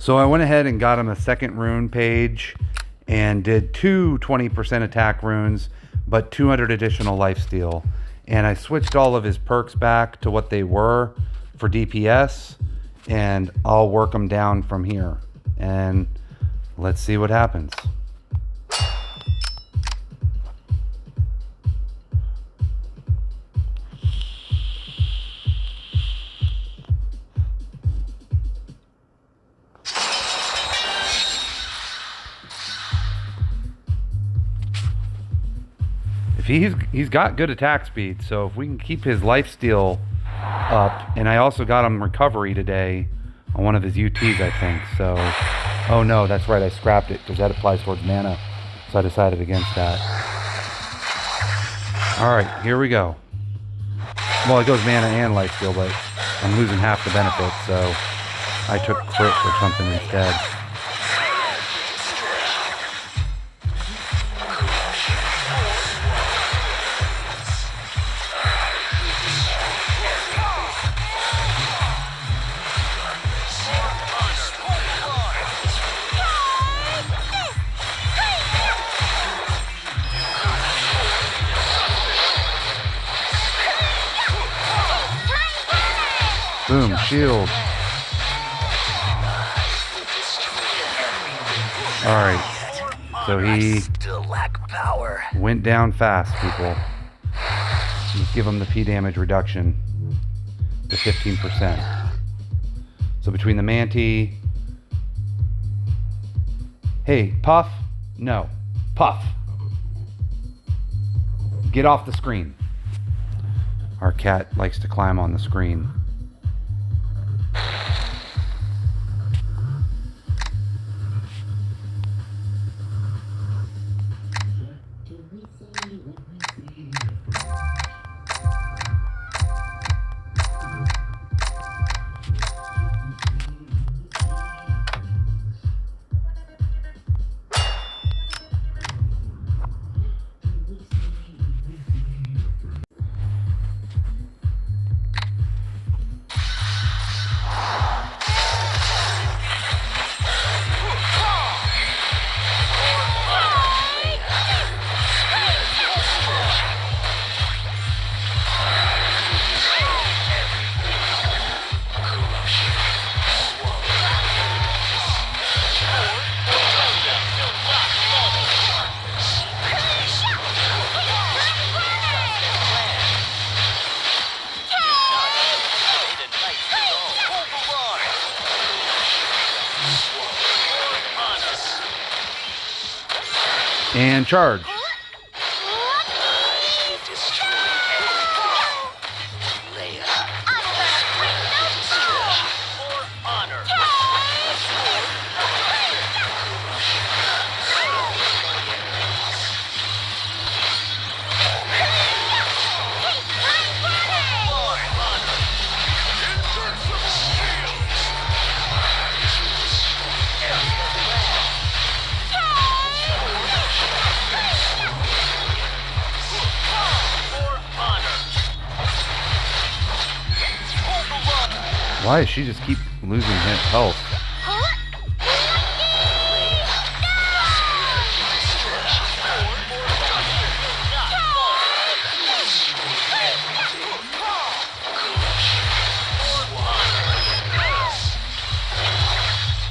So I went ahead and got him a second rune page and did two 20% attack runes, but 200 additional lifesteal. And I switched all of his perks back to what they were for DPS, and I'll work them down from here. And let's see what happens. He's got good attack speed, so if we can keep his lifesteal up, and I also got him recovery today on one of his UTs, I think. So, oh no, that's right, I scrapped it because that applies towards mana, so I decided against that. All right, here we go. Well, it goes mana and lifesteal, but I'm losing half the benefit, so I took crit or something instead. Boom, shield. Alright, so he went down fast, people. Let's give him the P damage reduction to 15%. So between the Manti... Hey, Puff? No. Puff! Get off the screen. Our cat likes to climb on the screen. And charge. Why does she just keep losing health?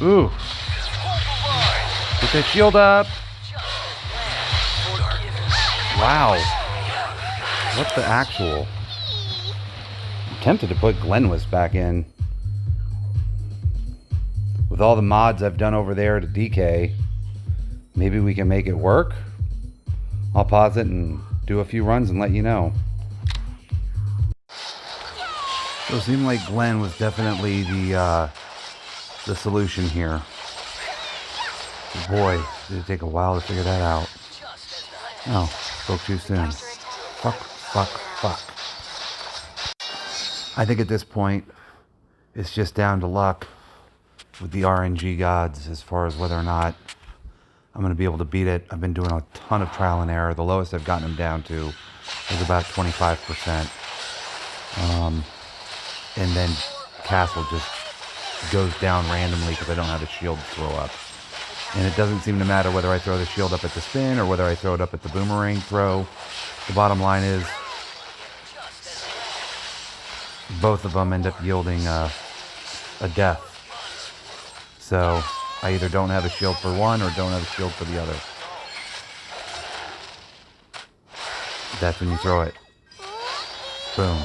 Ooh. Get that shield up. Wow. What the actual? I'm tempted to put Glenwis back in. With all the mods I've done over there to DK, maybe we can make it work. I'll pause it and do a few runs and let you know. So it seemed like Glenn was definitely the solution here. Boy, did it take a while to figure that out. Oh, spoke too soon. Fuck. I think at this point, it's just down to luck with the RNG gods as far as whether or not I'm going to be able to beat it. I've been doing a ton of trial and error. The lowest I've gotten him down to is about 25%. And then Castle just goes down randomly because I don't have a shield to throw up. And it doesn't seem to matter whether I throw the shield up at the spin or whether I throw it up at the boomerang throw. The bottom line is both of them end up yielding a death. So I either don't have a shield for one or don't have a shield for the other. That's when you throw it. Boom.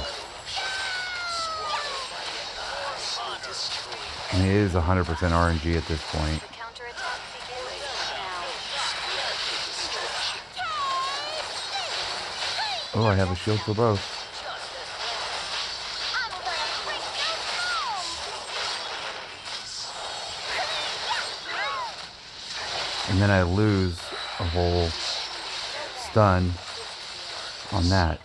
And it is 100% RNG at this point. Oh, I have a shield for both. And then I lose a whole stun on that.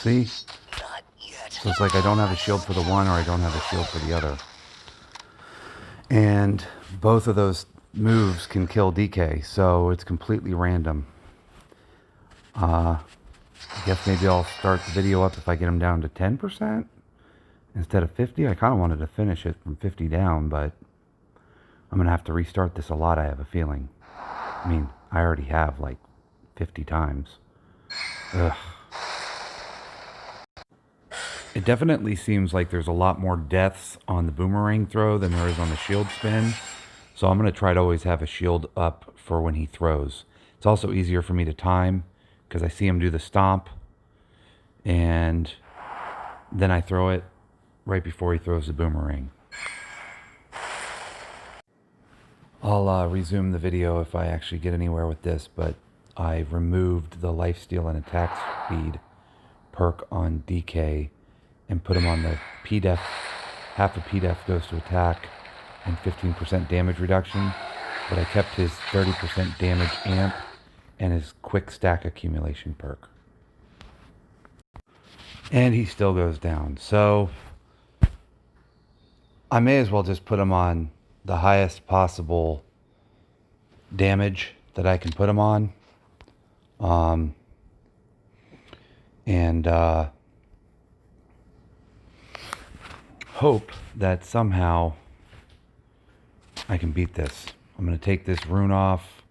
See? So it's like I don't have a shield for the one or I don't have a shield for the other. And both of those moves can kill DK, so it's completely random. I guess maybe I'll start the video up if I get him down to 10% instead of 50. I kind of wanted to finish it from 50 down, but I'm going to have to restart this a lot, I have a feeling. I mean, I already have like 50 times. Ugh. It definitely seems like there's a lot more deaths on the boomerang throw than there is on the shield spin. So I'm going to try to always have a shield up for when he throws. It's also easier for me to time because I see him do the stomp and then I throw it right before he throws the boomerang. I'll resume the video if I actually get anywhere with this, but I removed the lifesteal and attack speed perk on DK and put him on the PDEF. Half of PDEF goes to attack and 15% damage reduction, but I kept his 30% damage amp and his quick stack accumulation perk. And he still goes down. So I may as well just put him on the highest possible damage that I can put him on. Hope that somehow I can beat this. I'm going to take this rune off,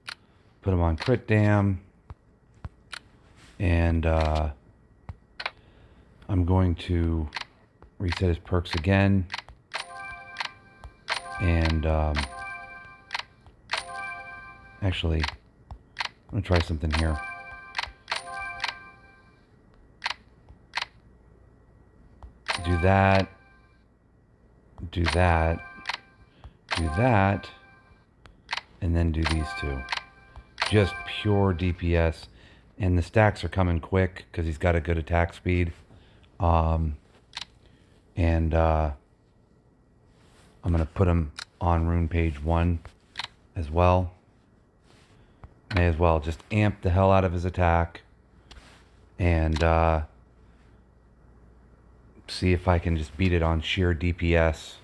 put him on crit dam, and I'm going to reset his perks again, and actually, I'm going to try something here. Do that. Do that, do that, and then do these two. Just pure DPS. And the stacks are coming quick because he's got a good attack speed. I'm going to put him on rune page 1 as well. May as well just amp the hell out of his attack. And see if I can just beat it on sheer DPS.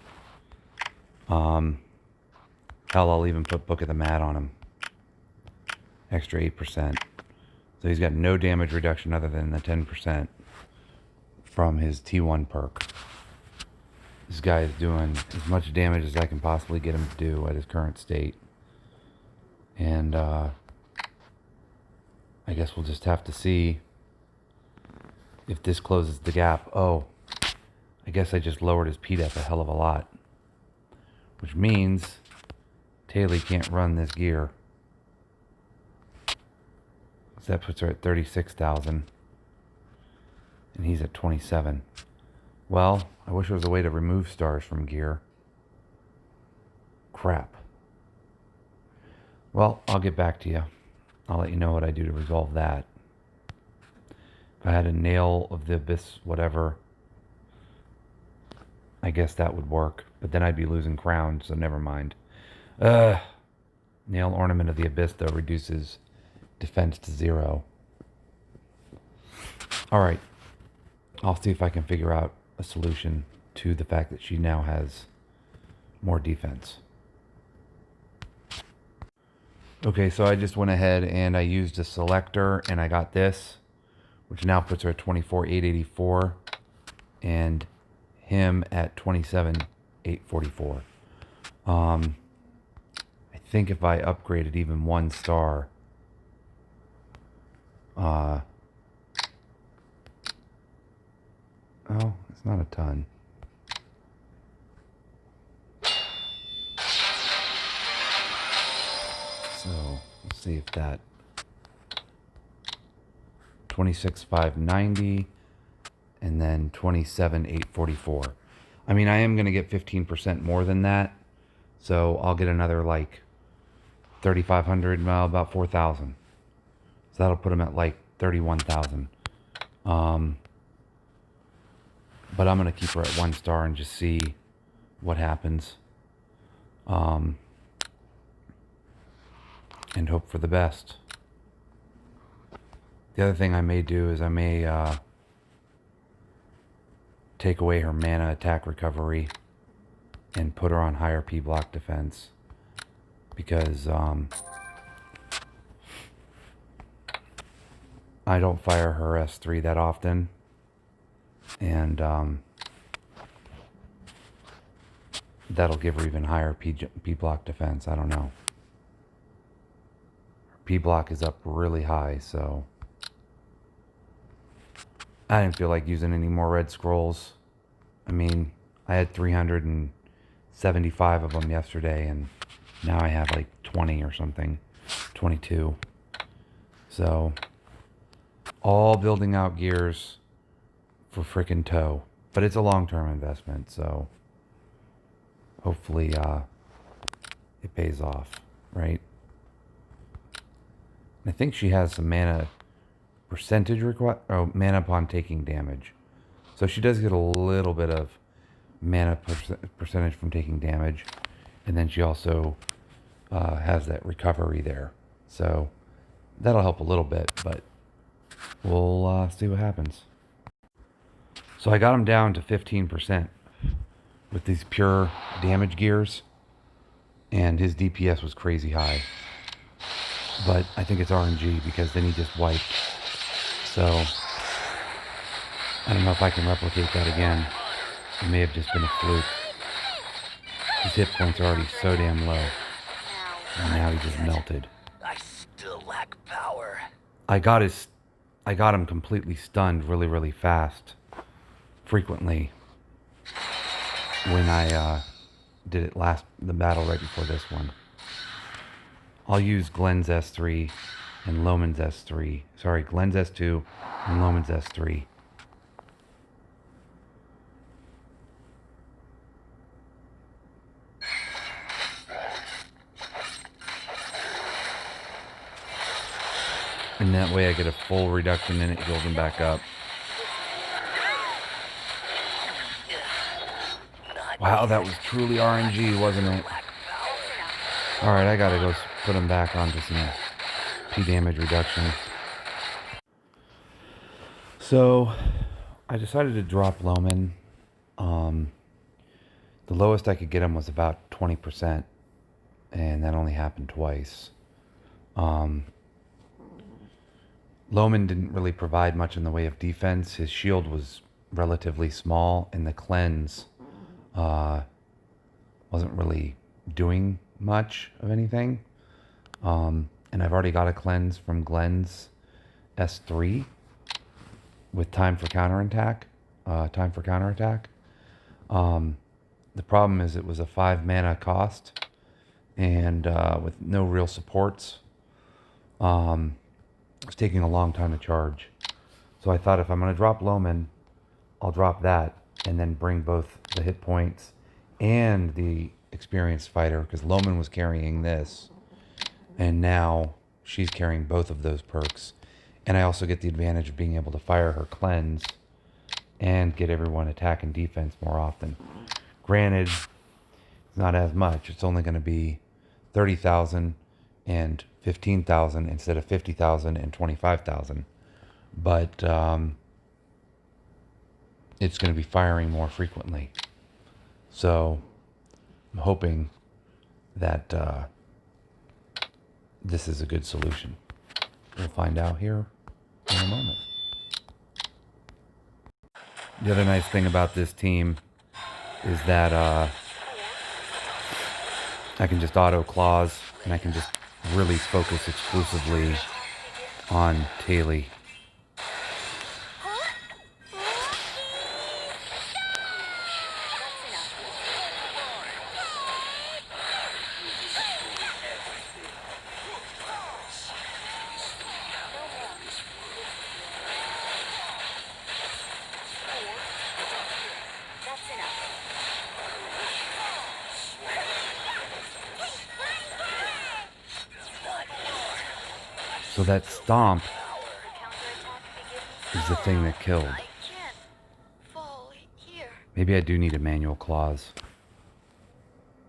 Hell, I'll even put Book of the Mat on him. Extra 8%. So he's got no damage reduction other than the 10% from his T1 perk. This guy is doing as much damage as I can possibly get him to do at his current state. And I guess we'll just have to see if this closes the gap. Oh, I guess I just lowered his PDEF a hell of a lot. Which means Taylor can't run this gear. So that puts her at 36,000. And he's at 27. Well, I wish there was a way to remove stars from gear. Crap. Well, I'll get back to you. I'll let you know what I do to resolve that. If I had a nail of the abyss, whatever, I guess that would work. But then I'd be losing crown, so never mind. Nail ornament of the abyss, though, reduces defense to 0. Alright. I'll see if I can figure out a solution to the fact that she now has more defense. Okay, so I just went ahead and I used a selector and I got this, which now puts her at 24,884 and him at 27,844. I think if I upgraded even 1 star, oh, it's not a ton. So let's see if that 26,590 and then 27,844. I mean, I am going to get 15% more than that. So I'll get another like 3,500, well, about 4,000. So that'll put them at like 31,000. But I'm going to keep her at 1 star and just see what happens. And hope for the best. The other thing I may do is I may take away her mana attack recovery and put her on higher P block defense. Because I don't fire her S3 that often. And that'll give her even higher P block defense. I don't know. Her P block is up really high, so I didn't feel like using any more red scrolls. I mean, I had 375 of them yesterday, and now I have like 20 or something, 22. So, all building out gears for frickin' toe. But it's a long-term investment, so hopefully it pays off, right? I think she has some mana percentage mana upon taking damage. So she does get a little bit of mana percentage from taking damage. And then she also has that recovery there. So that'll help a little bit, but we'll see what happens. So I got him down to 15% with these pure damage gears. And his DPS was crazy high. But I think it's RNG because then he just wiped. So I don't know if I can replicate that again. It may have just been a fluke. His hit points are already so damn low. And now he just melted. I still lack power. I got him completely stunned really, really fast. Frequently. When I did it the battle right before this one. I'll use Glenn's S3 and Loman's S3. Sorry, Glenn's S2 and Loman's S3. And that way I get a full reduction and it heals him back up. Wow, that was truly RNG, wasn't it? Alright, I gotta go put him back onto some P damage reduction. So, I decided to drop Loman. The lowest I could get him was about 20%. And that only happened twice. Loman didn't really provide much in the way of defense. His shield was relatively small, and the cleanse Wasn't really doing much of anything. And I've already got a cleanse from Glenn's S3 with time for counterattack. The problem is it was a 5 mana cost, and with no real supports, it was taking a long time to charge. So I thought if I'm going to drop Loman, I'll drop that and then bring both the hit points and the experienced fighter, because Loman was carrying this, and now she's carrying both of those perks. And I also get the advantage of being able to fire her cleanse and get everyone attack and defense more often. Granted, it's not as much. It's only going to be 30,000 and 15,000 instead of 50,000 and 25,000. But it's going to be firing more frequently. So I'm hoping that this is a good solution. We'll find out here in a moment. The other nice thing about this team is that I can just auto claws, and I can just really focus exclusively on Taily. So that stomp is the thing that killed. Maybe I do need a manual claws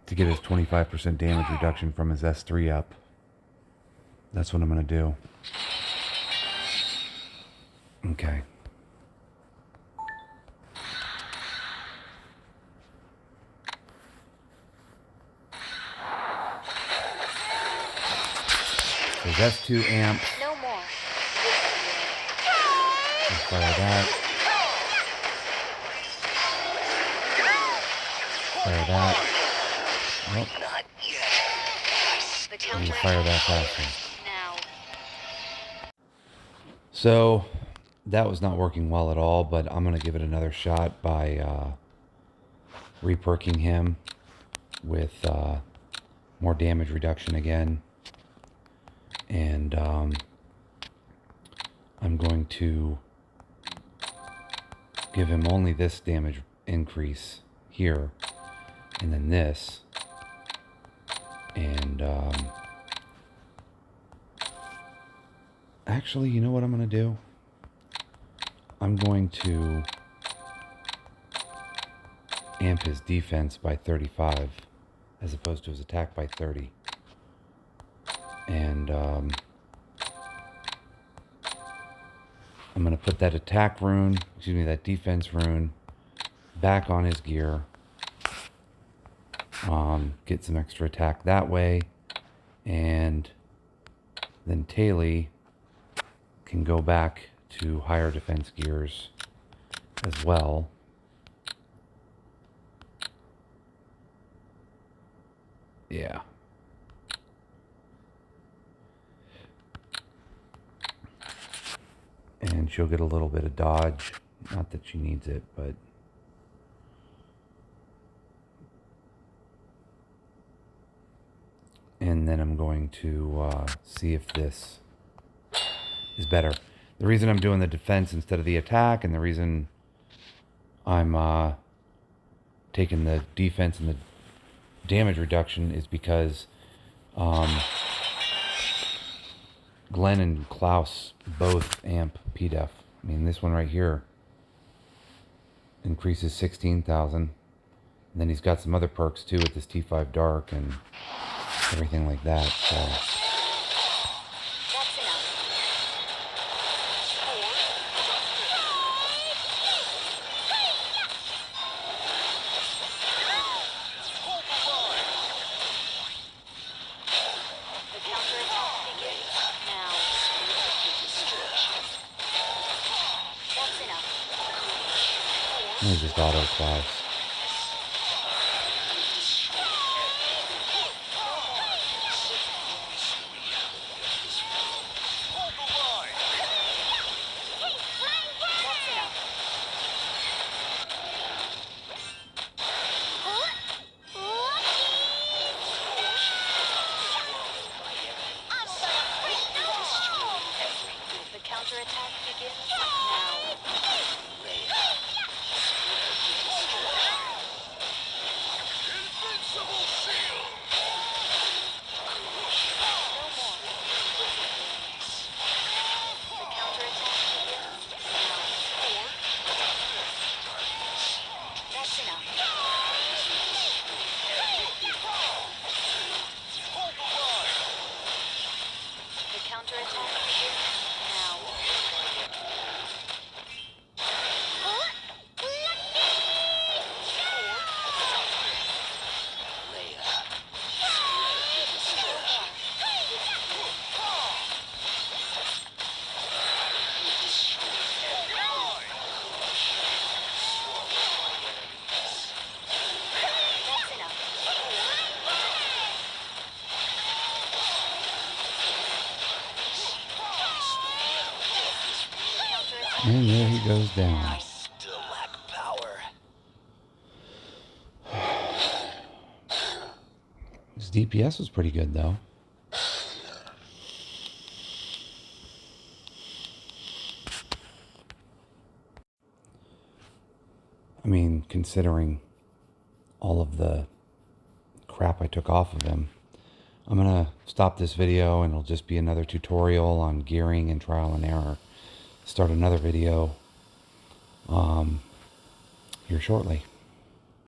to get his 25% damage reduction from his S3 up. That's what I'm going to do. Okay. So that's 2 amps. No more. Fire that. Fire that. Nope. Not yet. The I'm gonna fire that faster. now. So that was not working well at all, but I'm gonna give it another shot by reperking him with more damage reduction again. And I'm going to give him only this damage increase here, and then this, and actually, you know what I'm going to do? I'm going to amp his defense by 35 as opposed to his attack by 30. And I'm going to put that attack rune, that defense rune back on his gear. Get some extra attack that way. And then Taily can go back to higher defense gears as well. Yeah. And she'll get a little bit of dodge. Not that she needs it, but... And then I'm going to see if this is better. The reason I'm doing the defense instead of the attack, and the reason I'm taking the defense and the damage reduction is because Glenn and Klaus both amp PDEF. I mean, this one right here increases 16,000. And then he's got some other perks too with this T5 Dark and everything like that. So let me just auto class. And there he goes down. I still lack power. His DPS was pretty good, though. I mean, considering all of the crap I took off of him, I'm going to stop this video and it'll just be another tutorial on gearing and trial and error. Start another video here shortly.